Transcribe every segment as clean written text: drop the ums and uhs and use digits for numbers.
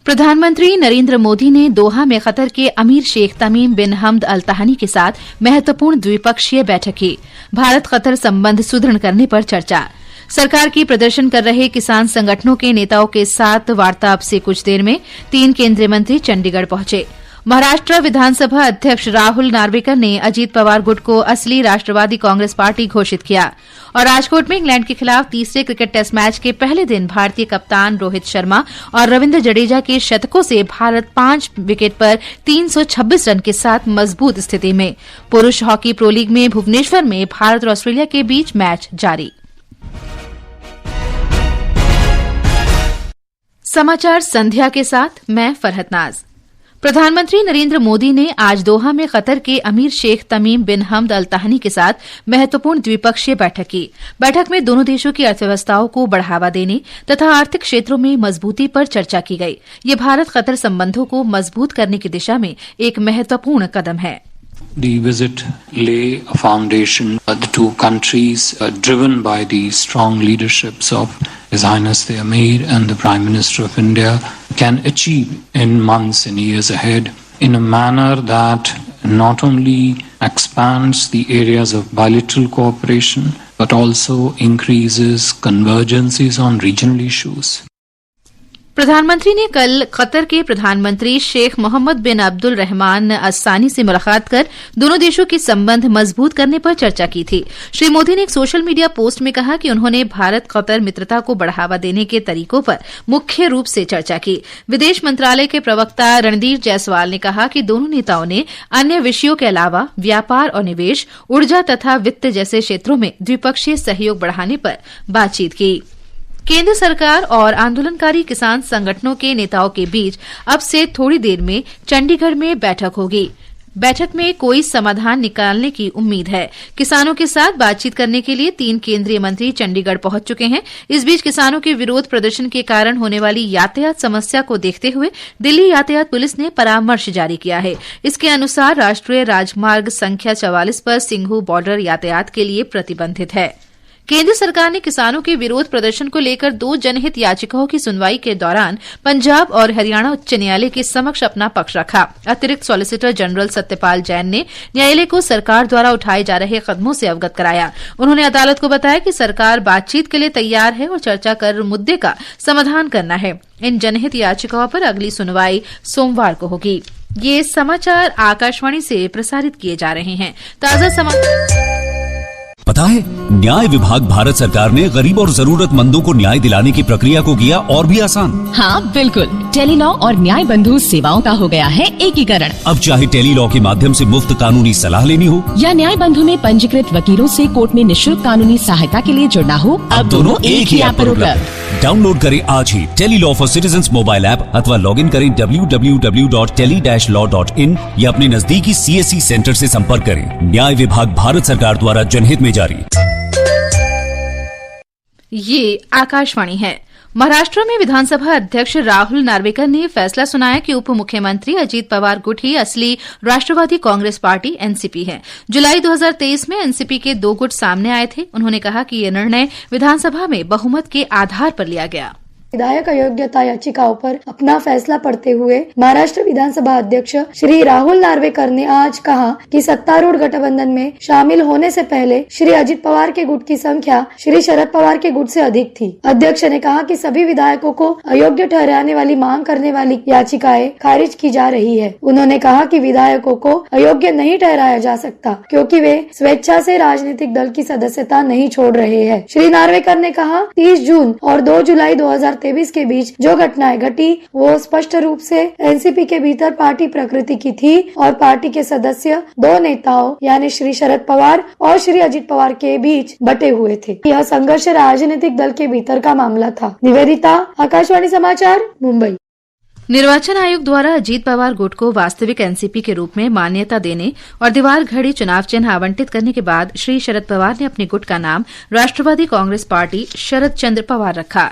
प्रधानमंत्री नरेंद्र मोदी ने दोहा में कतर के अमीर शेख तमीम बिन हमद अल तहानी के साथ महत्वपूर्ण द्विपक्षीय बैठक की। भारत कतर संबंध सुदृढ़ करने पर चर्चा। सरकार की प्रदर्शन कर रहे किसान संगठनों के नेताओं के साथ वार्ता अब से कुछ देर में 3 केंद्रीय मंत्री चंडीगढ़ पहुंचे। महाराष्ट्र विधानसभा अध्यक्ष राहुल नार्वेकर ने अजीत पवार गुट को असली राष्ट्रवादी कांग्रेस पार्टी घोषित किया। और राजकोट में इंग्लैंड के खिलाफ तीसरे क्रिकेट टेस्ट मैच के पहले दिन भारतीय कप्तान रोहित शर्मा और रविंद्र जडेजा के शतकों से भारत 5 विकेट पर 326 रन के साथ मजबूत स्थिति में। पुरुष हॉकी प्रो लीग में भुवनेश्वर में भारत और ऑस्ट्रेलिया के बीच मैच जारी। समाचार संध्या के साथ मैं फरहत नाज। प्रधानमंत्री नरेंद्र मोदी ने आज दोहा में कतर के अमीर शेख तमीम बिन हमद अल तहानी के साथ महत्वपूर्ण द्विपक्षीय बैठक की। बैठक में दोनों देशों की अर्थव्यवस्थाओं को बढ़ावा देने तथा आर्थिक क्षेत्रों में मजबूती पर चर्चा की गई। ये भारत कतर संबंधों को मजबूत करने की दिशा में एक महत्वपूर्ण कदम है। The visit lay a foundation for the two countries driven by the strong leaderships of His Highness the Amir and the Prime Minister of India can achieve in months and years ahead in a manner that not only expands the areas of bilateral cooperation but also increases convergences on regional issues. प्रधानमंत्री ने कल Qatar के प्रधानमंत्री शेख मोहम्मद बिन अब्दुल रहमान अस्सानी से मुलाकात कर दोनों देशों के संबंध मजबूत करने पर चर्चा की थी। श्री मोदी ने एक सोशल मीडिया पोस्ट में कहा कि उन्होंने भारत कतर मित्रता को बढ़ावा देने के तरीकों पर मुख्य रूप से चर्चा की। विदेश मंत्रालय के प्रवक्ता रणधीर जायसवाल ने कहा कि दोनों नेताओं ने अन्य विषयों के अलावा व्यापार और निवेश, ऊर्जा तथा वित्त जैसे क्षेत्रों में द्विपक्षीय सहयोग बढ़ाने पर बातचीत की। केंद्र सरकार और आंदोलनकारी किसान संगठनों के नेताओं के बीच अब से थोड़ी देर में चंडीगढ़ में बैठक होगी। बैठक में कोई समाधान निकालने की उम्मीद है। किसानों के साथ बातचीत करने के लिए 3 केंद्रीय मंत्री चंडीगढ़ पहुंच चुके हैं। इस बीच किसानों के विरोध प्रदर्शन के कारण होने वाली यातायात समस्या को देखते हुए दिल्ली यातायात पुलिस ने परामर्श जारी किया है। इसके अनुसार राष्ट्रीय राजमार्ग संख्या 44 पर सिंघू बॉर्डर यातायात के लिए प्रतिबंधित है। केंद्र सरकार ने किसानों के विरोध प्रदर्शन को लेकर 2 जनहित याचिकाओं की सुनवाई के दौरान पंजाब और हरियाणा उच्च न्यायालय के समक्ष अपना पक्ष रखा। अतिरिक्त सॉलिसिटर जनरल सत्यपाल जैन ने न्यायालय को सरकार द्वारा उठाए जा रहे कदमों से अवगत कराया। उन्होंने अदालत को बताया कि सरकार बातचीत के लिए तैयार है और चर्चा कर मुद्दे का समाधान करना है। इन जनहित याचिकाओं पर अगली सुनवाई सोमवार को होगी। ये समाचार आकाशवाणी से प्रसारित किए जा रहे हैं। ताजा समाचार। पता है, न्याय विभाग भारत सरकार ने गरीब और जरूरतमंदों को न्याय दिलाने की प्रक्रिया को किया और भी आसान। हाँ बिल्कुल, टेलीलॉ और न्याय बंधु सेवाओं का हो गया है एकीकरण। अब चाहे टेलीलॉ के माध्यम से मुफ्त कानूनी सलाह लेनी हो या न्याय बंधु में पंजीकृत वकीलों से कोर्ट में निःशुल्क कानूनी सहायता के लिए जुड़ना हो, अब दोनों एक ही ऐप पर उपलब्ध। डाउनलोड करें आज ही Tele Law for citizens mobile app अथवा लॉग इन करें www.tele-law.in या अपने नजदीकी CSC सेंटर से संपर्क करें। न्याय विभाग भारत सरकार द्वारा जनहित में जारी। ये आकाशवाणी है। महाराष्ट्र में विधानसभा अध्यक्ष राहुल नार्वेकर ने फैसला सुनाया कि उप मुख्यमंत्री अजीत पवार गुट ही असली राष्ट्रवादी कांग्रेस पार्टी एनसीपी है। जुलाई 2023 में एनसीपी के 2 गुट सामने आए थे। उन्होंने कहा कि यह निर्णय विधानसभा में बहुमत के आधार पर लिया गया। विधायक अयोग्यता याचिकाओं पर अपना फैसला पढ़ते हुए महाराष्ट्र विधानसभा अध्यक्ष श्री राहुल नार्वेकर ने आज कहा कि सत्तारूढ़ गठबंधन में शामिल होने से पहले श्री अजित पवार के गुट की संख्या श्री शरद पवार के गुट से अधिक थी। अध्यक्ष ने कहा कि सभी विधायकों को अयोग्य ठहराने वाली मांग करने वाली याचिकाएं खारिज की जा रही है। उन्होंने कहा कि विधायकों को अयोग्य नहीं ठहराया जा सकता क्योंकि वे स्वेच्छा से राजनीतिक दल की सदस्यता नहीं छोड़ रहे हैं। श्री नार्वेकर ने कहा 30 जून और 2 जुलाई 2023 के बीच जो घटनाएं घटी वो स्पष्ट रूप से एनसीपी के भीतर पार्टी प्रकृति की थी और पार्टी के सदस्य 2 नेताओं यानी श्री शरद पवार और श्री अजित पवार के बीच बटे हुए थे। यह संघर्ष राजनीतिक दल के भीतर का मामला था। निवेदिता, आकाशवाणी समाचार, मुंबई। निर्वाचन आयोग द्वारा अजीत पवार गुट को वास्तविक एनसीपी के रूप में मान्यता देने और दीवार घड़ी चुनाव चिन्ह आवंटित करने के बाद श्री शरद पवार ने अपने गुट का नाम राष्ट्रवादी कांग्रेस पार्टी शरद चंद्र पवार रखा।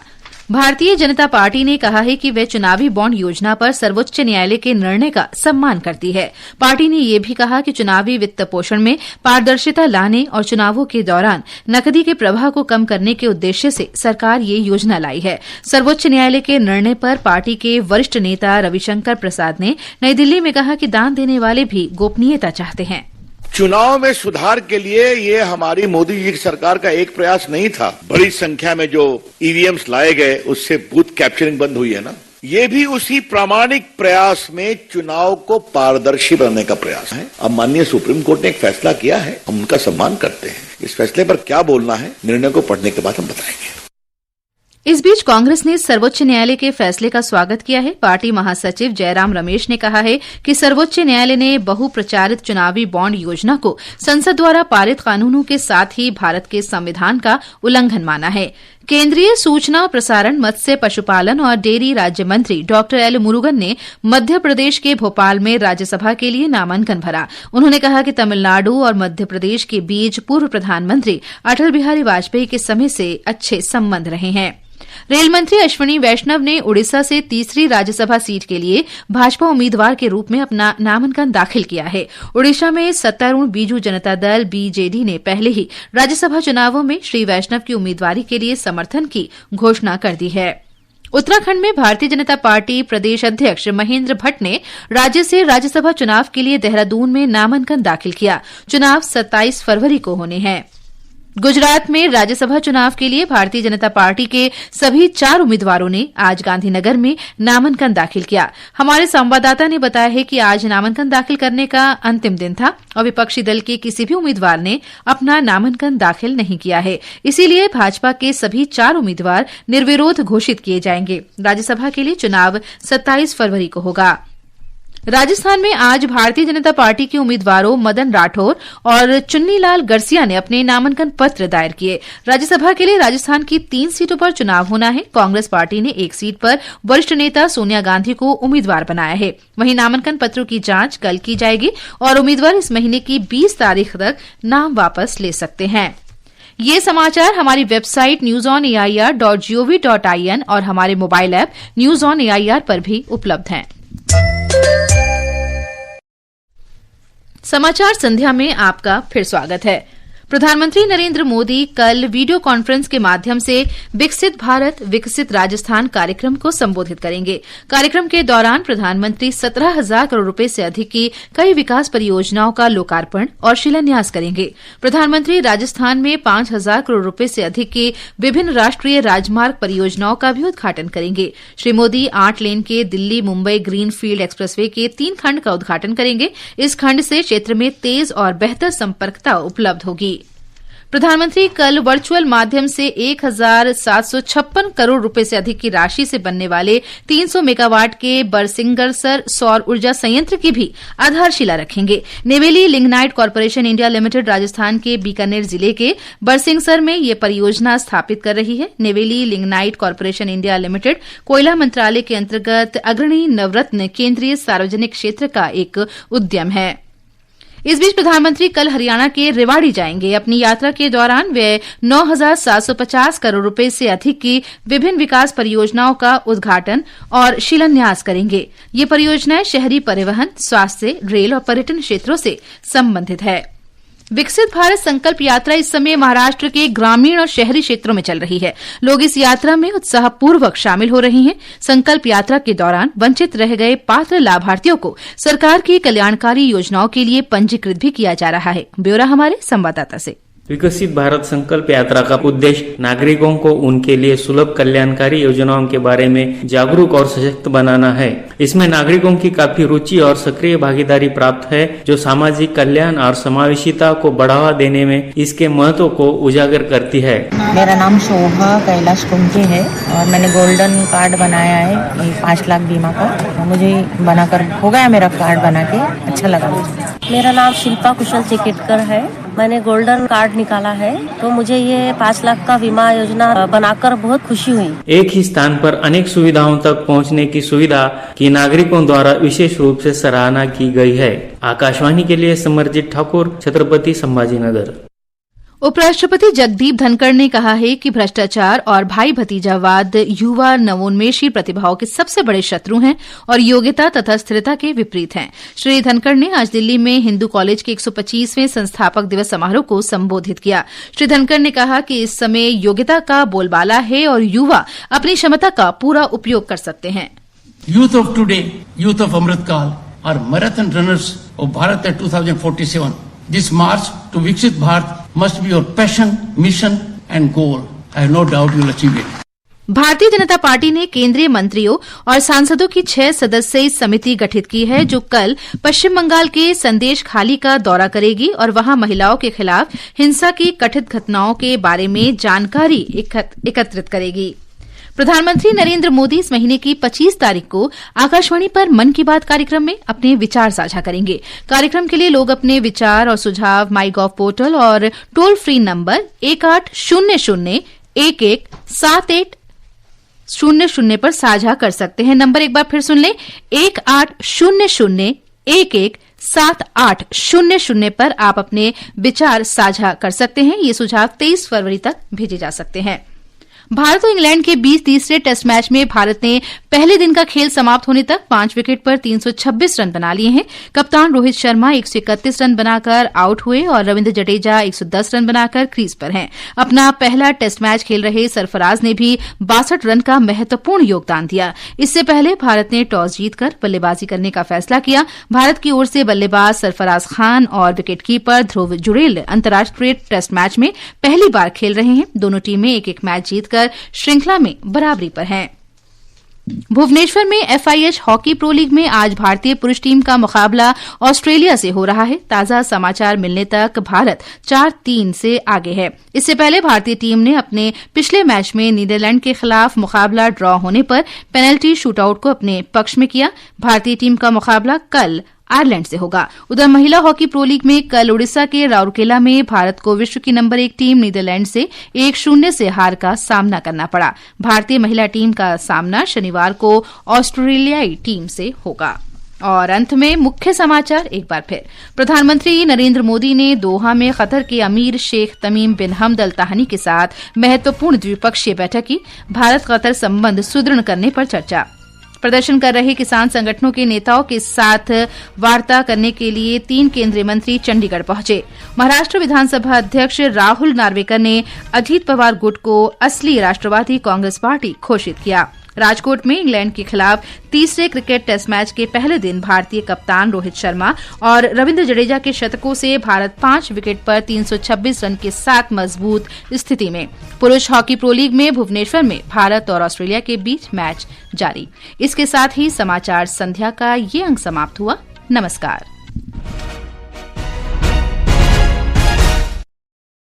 भारतीय जनता पार्टी ने कहा है कि वह चुनावी बॉन्ड योजना पर सर्वोच्च न्यायालय के निर्णय का सम्मान करती है। पार्टी ने यह भी कहा कि चुनावी वित्त पोषण में पारदर्शिता लाने और चुनावों के दौरान नकदी के प्रवाह को कम करने के उद्देश्य से सरकार ये योजना लाई है। सर्वोच्च न्यायालय के निर्णय पर पार्टी के वरिष्ठ नेता रविशंकर प्रसाद ने नई दिल्ली में कहा कि दान देने वाले भी गोपनीयता चाहते हैं। चुनाव में सुधार के लिए ये हमारी मोदी जी की सरकार का एक प्रयास नहीं था। बड़ी संख्या में जो ईवीएम्स लाए गए उससे बूथ कैप्चरिंग बंद हुई है ना, ये भी उसी प्रामाणिक प्रयास में चुनाव को पारदर्शी बनाने का प्रयास है। अब माननीय सुप्रीम कोर्ट ने एक फैसला किया है, हम उनका सम्मान करते हैं। इस फैसले पर क्या बोलना है, निर्णय को पढ़ने के बाद हम बताएंगे। इस बीच कांग्रेस ने सर्वोच्च न्यायालय के फैसले का स्वागत किया है। पार्टी महासचिव जयराम रमेश ने कहा है कि सर्वोच्च न्यायालय ने बहुप्रचारित चुनावी बॉन्ड योजना को संसद द्वारा पारित कानूनों के साथ ही भारत के संविधान का उल्लंघन माना है। केंद्रीय सूचना प्रसारण, मत्स्य, पशुपालन और डेयरी राज्य मंत्री डॉ एल मुरुगन ने मध्य प्रदेश के भोपाल में राज्यसभा के लिए नामांकन भरा। उन्होंने कहा कि तमिलनाडु और मध्य प्रदेश के बीच पूर्व प्रधानमंत्री अटल बिहारी वाजपेयी के समय से अच्छे संबंध रहे हैं। रेल मंत्री अश्विनी वैष्णव ने उड़ीसा से तीसरी राज्यसभा सीट के लिए भाजपा उम्मीदवार के रूप में अपना नामांकन दाखिल किया है। उड़ीसा में सत्तारूढ़ बीजू जनता दल बीजेडी ने पहले ही राज्यसभा चुनावों में श्री वैष्णव की उम्मीदवारी के लिए समर्थन की घोषणा कर दी है। उत्तराखंड में भारतीय जनता पार्टी प्रदेश अध्यक्ष महेंद्र भट्ट ने राज्य से राज्यसभा चुनाव के लिए देहरादून में नामांकन दाखिल किया। चुनाव 27 फरवरी को होने हैं। गुजरात में राज्यसभा चुनाव के लिए भारतीय जनता पार्टी के सभी 4 उम्मीदवारों ने आज गांधीनगर में नामांकन दाखिल किया। हमारे संवाददाता ने बताया है कि आज नामांकन दाखिल करने का अंतिम दिन था और विपक्षी दल के किसी भी उम्मीदवार ने अपना नामांकन दाखिल नहीं किया है। इसीलिए भाजपा के सभी 4 उम्मीदवार निर्विरोध घोषित किए जाएंगे। राज्यसभा के लिए चुनाव 27 फरवरी को होगा। राजस्थान में आज भारतीय जनता पार्टी के उम्मीदवारों मदन राठौर और चुन्नीलाल गरसिया ने अपने नामांकन पत्र दायर किए। राज्यसभा के लिए राजस्थान की 3 सीटों पर चुनाव होना है। कांग्रेस पार्टी ने 1 सीट पर वरिष्ठ नेता सोनिया गांधी को उम्मीदवार बनाया है। वहीं नामांकन पत्रों की जांच कल की जाएगी और उम्मीदवार इस महीने की 20 तारीख तक नाम वापस ले सकते हैं। ये समाचार हमारी वेबसाइट newsonair.gov.in और हमारे mobile app news on AIR पर भी उपलब्ध हैं। समाचार संध्या में आपका फिर स्वागत है। प्रधानमंत्री नरेंद्र मोदी कल वीडियो कॉन्फ्रेंस के माध्यम से विकसित भारत विकसित राजस्थान कार्यक्रम को संबोधित करेंगे। कार्यक्रम के दौरान प्रधानमंत्री 17,000 करोड़ रुपए से अधिक की कई विकास परियोजनाओं का लोकार्पण और शिलान्यास करेंगे। प्रधानमंत्री राजस्थान में 5,000 करोड़ रुपए से अधिक की विभिन्न राष्ट्रीय राजमार्ग परियोजनाओं का भी उद्घाटन करेंगे। श्री मोदी 8 लेन के Delhi Mumbai green field expressway के 3 खंड का उद्घाटन करेंगे। इस खंड से क्षेत्र में तेज और बेहतर संपर्कता उपलब्ध होगी। प्रधानमंत्री कल वर्चुअल माध्यम से 1,756 करोड़ रुपए से अधिक की राशि से बनने वाले 300 मेगावाट के बरसिंगसर सौर ऊर्जा संयंत्र की भी आधारशिला रखेंगे। Neyveli lignite corporation India limited Rajasthan के बीकानेर जिले के बरसिंगसर में ये परियोजना स्थापित कर रही है। Neyveli lignite corporation India limited कोयला मंत्रालय के अंतर्गत अग्रणी नवरत्न केंद्रीय सार्वजनिक क्षेत्र का एक उद्यम है। इस बीच प्रधानमंत्री कल हरियाणा के रेवाड़ी जाएंगे। अपनी यात्रा के दौरान वे 9,750 करोड़ रुपए से अधिक की विभिन्न विकास परियोजनाओं का उद्घाटन और शिलान्यास करेंगे। ये परियोजनाएं शहरी परिवहन, स्वास्थ्य, रेल और पर्यटन क्षेत्रों से संबंधित है। विकसित भारत संकल्प यात्रा इस समय महाराष्ट्र के ग्रामीण और शहरी क्षेत्रों में चल रही है। लोग इस यात्रा में उत्साहपूर्वक शामिल हो रहे हैं। संकल्प यात्रा के दौरान वंचित रह गए पात्र लाभार्थियों को सरकार की कल्याणकारी योजनाओं के लिए पंजीकृत भी किया जा रहा है। ब्यौरा हमारे संवाददाता से। विकसित भारत संकल्प यात्रा का उद्देश्य नागरिकों को उनके लिए सुलभ कल्याणकारी योजनाओं के बारे में जागरूक और सशक्त बनाना है। इसमें नागरिकों की काफी रुचि और सक्रिय भागीदारी प्राप्त है, जो सामाजिक कल्याण और समावेशिता को बढ़ावा देने में इसके महत्व को उजागर करती है। मेरा नाम शोभा कैलाश कुंजे है और मैंने गोल्डन कार्ड बनाया है 5 लाख बीमा का। मुझे बनाकर हो गया मेरा कार्ड बना के, अच्छा लगा मुझे। मेरा नाम शिल्पा कुशल चिकिटकर है। मैंने गोल्डन कार्ड निकाला है तो मुझे ये 5 लाख का बीमा योजना बनाकर बहुत खुशी हुई। एक ही स्थान पर अनेक सुविधाओं तक पहुंचने की सुविधा की नागरिकों द्वारा विशेष रूप से सराहना की गई है। आकाशवाणी के लिए समरजीत ठाकुर, छत्रपति संभाजीनगर। उपराष्ट्रपति जगदीप धनखड़ ने कहा है कि भ्रष्टाचार और भाई भतीजावाद युवा नवोन्मेषी प्रतिभाओं के सबसे बड़े शत्रु हैं और योग्यता तथा स्थिरता के विपरीत हैं। श्री धनखड़ ने आज दिल्ली में हिंदू कॉलेज के 125वें संस्थापक दिवस समारोह को संबोधित किया। श्री धनखड़ ने कहा कि इस समय योग्यता का बोलबाला है और युवा अपनी क्षमता का पूरा उपयोग कर सकते हैं। Youth of today, youth of Amritkaal are marathon runners of Bharat at 2047. This march to Viksit Bharat must be your passion, mission and goal. I have no doubt you will achieve it. Bharatiya Janata party ने केंद्रीय मंत्रियों और सांसदों की 6 सदस्यीय समिति गठित की है, जो कल पश्चिम बंगाल के संदेश खाली का दौरा करेगी और वहां महिलाओं के खिलाफ हिंसा की कथित घटनाओं के बारे में जानकारी एकत्रित करेगी। प्रधानमंत्री नरेंद्र मोदी इस महीने की 25 तारीख को आकाशवाणी पर मन की बात कार्यक्रम में अपने विचार साझा करेंगे। कार्यक्रम के लिए लोग अपने विचार और सुझाव माईगॉव पोर्टल और टोल फ्री नंबर 1800-11-7800 पर साझा कर सकते हैं। नंबर एक बार फिर सुन लें, 1800-11-7800 पर आप अपने विचार साझा कर सकते हैं। ये सुझाव 23 फरवरी तक भेजे जा सकते हैं। भारत और इंग्लैंड के बीच तीसरे टेस्ट मैच में भारत ने पहले दिन का खेल समाप्त होने तक 5 विकेट पर 326 रन बना लिए हैं। कप्तान रोहित शर्मा 131 रन बनाकर आउट हुए और रविंद्र जडेजा 110 रन बनाकर क्रीज पर हैं। अपना पहला टेस्ट मैच खेल रहे सरफराज ने भी 62 रन का महत्वपूर्ण योगदान दिया। इससे पहले भारत ने टॉस जीतकर बल्लेबाजी करने का फैसला किया। भारत की ओर से बल्लेबाज सरफराज खान और विकेटकीपर ध्रुव जुरेल अंतर्राष्ट्रीय टेस्ट मैच में पहली बार खेल रहे हैं। दोनों टीमें एक-एक मैच जीतकर श्रृंखला में बराबरी पर हैं। भुवनेश्वर में FIH हॉकी प्रो लीग में आज भारतीय पुरुष टीम का मुकाबला ऑस्ट्रेलिया से हो रहा है। ताजा समाचार मिलने तक भारत 4-3 से आगे है। इससे पहले भारतीय टीम ने अपने पिछले मैच में नीदरलैंड के खिलाफ मुकाबला ड्रॉ होने पर पेनल्टी शूटआउट को अपने पक्ष में किया। भारतीय टीम का मुकाबला कल आयरलैंड से होगा। उधर महिला हॉकी प्रो लीग में कल ओडिशा के राउरकेला में भारत को विश्व की नंबर 1 टीम नीदरलैंड से 1-0 से हार का सामना करना पड़ा। भारतीय महिला टीम का सामना शनिवार को ऑस्ट्रेलियाई टीम से होगा। और अंत में मुख्य समाचार एक बार फिर। प्रधानमंत्री नरेंद्र मोदी ने दोहा में कतर के अमीर शेख तमीम बिन हमद अल तानी के साथ महत्वपूर्ण द्विपक्षीय बैठक की। भारत कतर संबंध सुदृढ़ करने पर चर्चा। प्रदर्शन कर रहे किसान संगठनों के नेताओं के साथ वार्ता करने के लिए 3 केंद्रीय मंत्री चंडीगढ़ पहुंचे। महाराष्ट्र विधानसभा अध्यक्ष राहुल नार्वेकर ने अजीत पवार गुट को असली राष्ट्रवादी कांग्रेस पार्टी घोषित किया। राजकोट में इंग्लैंड के खिलाफ तीसरे क्रिकेट टेस्ट मैच के पहले दिन भारतीय कप्तान रोहित शर्मा और रविंद्र जडेजा के शतकों से भारत 5 विकेट पर 326 रन के साथ मजबूत स्थिति में। पुरुष हॉकी प्रो लीग में भुवनेश्वर में भारत और ऑस्ट्रेलिया के बीच मैच जारी। इसके साथ ही समाचार संध्या का ये अंक समाप्त हुआ। नमस्कार।